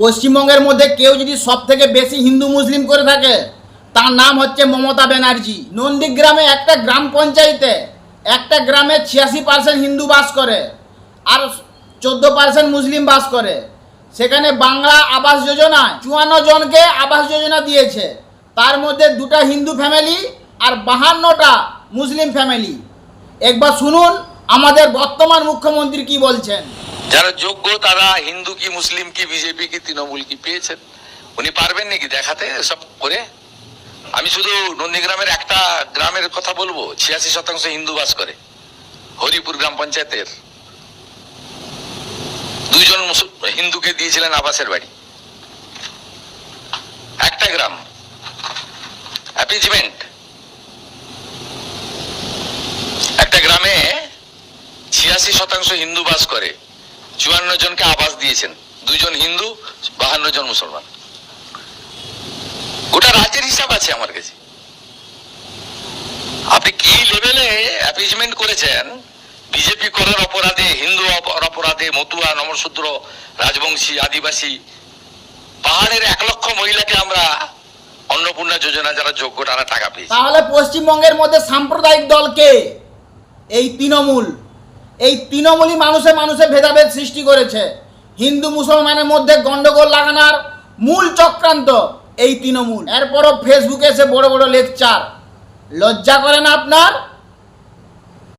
পশ্চিমবঙ্গের মধ্যে কেউ যদি সবথেকে বেশি হিন্দু মুসলিম করে থাকে তার নাম হচ্ছে মমতা ব্যানার্জি। নন্দীগ্রামে একটা গ্রাম পঞ্চায়েতে একটা গ্রামে 86% হিন্দু বাস করে আর 14% মুসলিম বাস করে। সেখানে বাংলা আবাস যোজনায় 54 জনকে আবাস যোজনা দিয়েছে, তার মধ্যে 2টা হিন্দু ফ্যামিলি আর 52টা মুসলিম ফ্যামিলি। একবার শুনুন আমাদের বর্তমান মুখ্যমন্ত্রী কি বলছেন। যারা যোগ্য তারা হিন্দু কি মুসলিম কি বিজেপি কি তৃণমূল কি পেয়েছেন, উনি পারবেন নাকি দেখাতে সব করে? আমি শুধু নন্দীগ্রামের একটা গ্রামের কথা বলবো, 86% হিন্দু বাস করে। হরিপুর গ্রাম পঞ্চায়েতের 2 জন হিন্দুকে দিয়েছিলেন আবাসের বাড়ি। একটা গ্রাম অ্যাপিজমেন্ট, একটা গ্রামে 86% হিন্দু বাস করে, 54 জনকে আবাস দিয়েছেন, 2 জন হিন্দু 52 জন মুসলমান। গোটা রাজ্যের হিসাব আছে আমার কাছে। আপনি কি লেভেলে অ্যাপিজমেন্ট করেছেন? বিজেপি করার অপরাধে, হিন্দু অপরাধে, মতুয়া, নমশূদ্র, রাজবংশী, আদিবাসী, পাহাড়ের 1 লক্ষ মহিলাকে আমরা অন্নপূর্ণা যোজনা যারা যোগ্য তারা টাকা পেয়েছে। তাহলে পশ্চিমবঙ্গের মধ্যে সাম্প্রদায়িক দলকে এই তৃণমূল, এই তৃণমূলই মানুষে মানুষে ভেদাভেদ সৃষ্টি করেছে। হিন্দু মুসলমানের মধ্যে গন্ডগোল লাগানোর মূল চক্রান্ত এই তৃণমূল। এরপরও ফেসবুকে এসে বড় বড় লেকচার, লজ্জা করে না আপনার?